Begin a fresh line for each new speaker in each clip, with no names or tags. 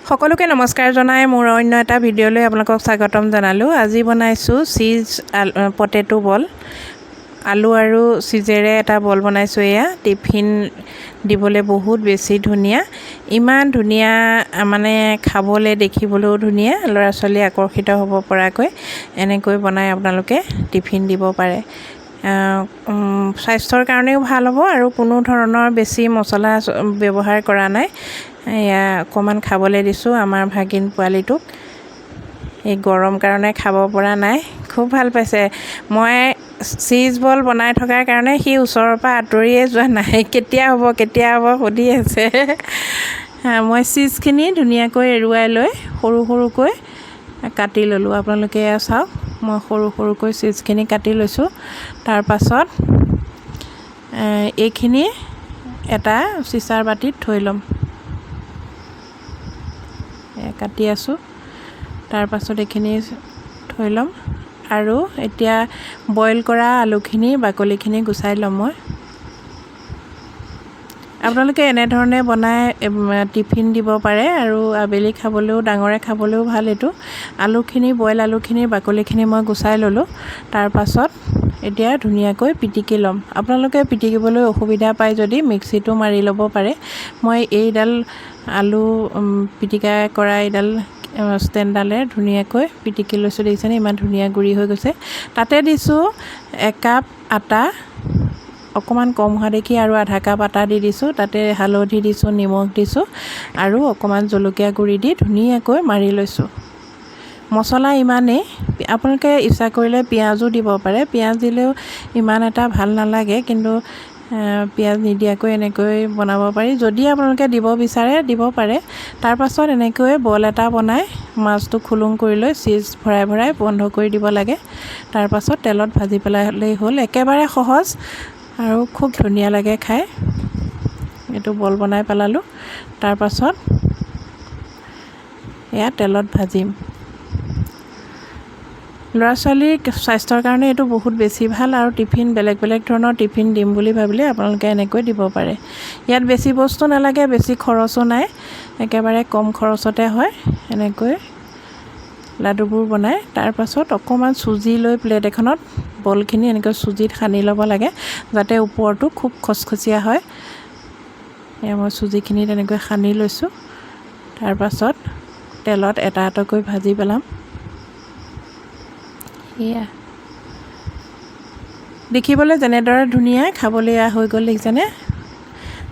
সকলোকে নমস্কাৰ জনাই মোৰ অন্য এটা ভিডিঅ'লৈ আপোনালোকক স্বাগতম জনালোঁ। আজি বনাইছোঁ চিজ পটেটো বল, আলু আৰু চিজেৰে এটা বল বনাইছোঁ। এয়া টিফিন দিবলৈ বহুত বেছি ধুনীয়া, ইমান ধুনীয়া মানে খাবলৈ দেখিবলৈও ধুনীয়া, ল'ৰা ছোৱালী আকৰ্ষিত হ'ব পৰাকৈ এনেকৈ বনাই আপোনালোকে টিফিন দিব পাৰে। স্বাস্থ্যৰ কাৰণেও ভাল হ'ব আৰু কোনো ধৰণৰ বেছি মছলা ব্যৱহাৰ কৰা নাই। এয়া অকণমান খাবলৈ দিছোঁ আমাৰ ভাগিন পোৱালিটোক, এই গৰম কাৰণে খাব পৰা নাই, খুব ভাল পাইছে। মই চিজ বল বনাই থকাৰ কাৰণে সি ওচৰৰ পৰা আঁতৰিয়ে যোৱা নাই, কেতিয়া হ'ব সুধি আছে। মই চিজখিনি ধুনীয়াকৈ এৰুৱাই লৈ সৰু সৰুকৈ কাটি ল'লোঁ। আপোনালোকে চাওক, মই সৰু সৰুকৈ চিজখিনি কাটি লৈছোঁ। তাৰ পাছত এইখিনি এটা চিচাৰ বাটিত থৈ ল'ম। কাটি আছোঁ, তাৰ পাছত এইখিনি থৈ ল'ম আৰু এতিয়া বইল কৰা আলুখিনি বাকলিখিনি গুচাই ল'ম। মই আপোনালোকে এনেধৰণে বনাই টিফিন দিব পাৰে আৰু আবেলি খাবলৈও, ডাঙৰে খাবলৈও ভাল। এইটো আলুখিনি, বইল আলুখিনিৰ বাকলিখিনি মই গুচাই ল'লোঁ। তাৰ পাছত এতিয়া ধুনীয়াকৈ পিটিকি ল'ম। আপোনালোকে পিটিকিবলৈ অসুবিধা পায় যদি মিক্সিটো মাৰি ল'ব পাৰে। মই এইডাল আলু পিটিকা কৰা এইডাল ষ্টেণ্ডডালে ধুনীয়াকৈ পিটিকি লৈছোঁ। দেখিছেনে ইমান ধুনীয়া গুড়ি হৈ গৈছে। তাতে দিছোঁ 1 কাপ আটা, অকণমান কম হোৱা দেখি আৰু আধা কাপ আটা দি দিছোঁ। তাতে হালধি দিছোঁ, নিমখ দিছোঁ আৰু অকণমান জলকীয়া গুড়ি দি ধুনীয়াকৈ মাৰি লৈছোঁ। মছলা ইমানেই, আপোনালোকে ইচ্ছা কৰিলে পিঁয়াজো দিব পাৰে। পিঁয়াজ দিলেও ইমান এটা ভাল নালাগে, কিন্তু পিঁয়াজ নিদিয়াকৈ এনেকৈ বনাব পাৰি। যদি আপোনালোকে দিব বিচাৰে দিব পাৰে। তাৰ পাছত এনেকৈ বল এটা বনাই মাছটো খুলুং কৰি লৈ চিজ ভৰাই ভৰাই বন্ধ কৰি দিব লাগে। তাৰ পাছত তেলত ভাজি পেলালেই হ'ল। একেবাৰে সহজ আৰু খুব ধুনীয়া লাগে খাই। এইটো বল বনাই পেলালোঁ। তাৰ পাছত এয়া তেলত ভাজিম। ল'ৰা ছোৱালীৰ স্বাস্থ্যৰ কাৰণে এইটো বহুত বেছি ভাল আৰু টিফিন বেলেগ বেলেগ ধৰণৰ টিফিন দিম বুলি ভাবিলে আপোনালোকে এনেকৈ দিব পাৰে। ইয়াত বেছি বস্তু নালাগে, বেছি খৰচো নাই, একেবাৰে কম খৰচতে হয়। এনেকৈ লাডুবোৰ বনাই তাৰ পাছত অকণমান চুজি লৈ প্লেট এখনত বলখিনি এনেকৈ চুজিত সানি ল'ব লাগে, যাতে ওপৰটো খুব খচখচীয়া হয়। মই চুজিখিনি তেনেকৈ সানি লৈছোঁ। তাৰ পাছত তেলত এটা এটাকৈ ভাজি পেলাম। এয়া দেখিবলৈ যেনেদৰে ধুনীয়া, খাবলৈ এয়া হৈ গ'ল। দেখিছেনে,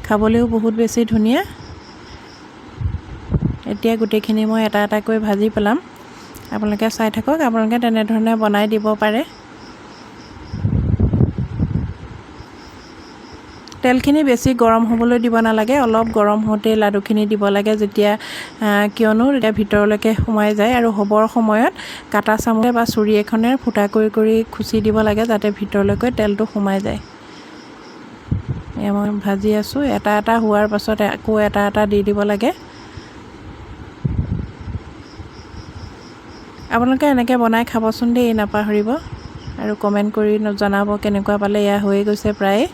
খাবলৈও বহুত বেছি ধুনীয়া। এতিয়া গোটেইখিনি মই এটা এটাকৈ ভাজি পেলাম। আপোনালোকে চাই থাকক, আপোনালোকে তেনেধৰণে বনাই দিব পাৰে। তেলখিনি বেছি গৰম হ'বলৈ দিব নালাগে, অলপ গৰম হওঁতেই লাডুখিনি দিব লাগে, কিয়নো এতিয়া ভিতৰলৈকে সোমাই যায়। আৰু হ'বৰ সময়ত কাটা চামুচে বা চুৰি এখনেৰে ফুটা কৰি কৰি খুচি দিব লাগে, যাতে ভিতৰলৈকে তেলটো সোমাই যায়। মই ভাজি আছোঁ। এটা এটা হোৱাৰ পাছত আকৌ এটা এটা দি দিব লাগে। আপোনালোকে এনেকৈ বনাই খাবচোন দেই, নাপাহৰিব। আৰু কমেণ্ট কৰি জনাব কেনেকুৱা পালে। এয়া হৈয়ে গৈছে প্ৰায়ে।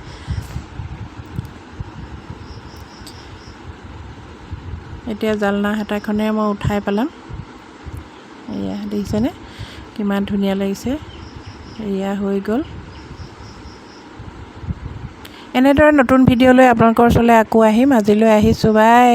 এতিয়া জালনা হেতাখনেৰে মই উঠাই পেলাম। এয়া দেখিছেনে কিমান ধুনীয়া লাগিছে। এয়া হৈ গ'ল। এনেদৰে নতুন ভিডিঅ' লৈ আপোনালোকৰ ওচৰলৈ আকৌ আহিম। আজিলৈ আহিছোঁ, বাই।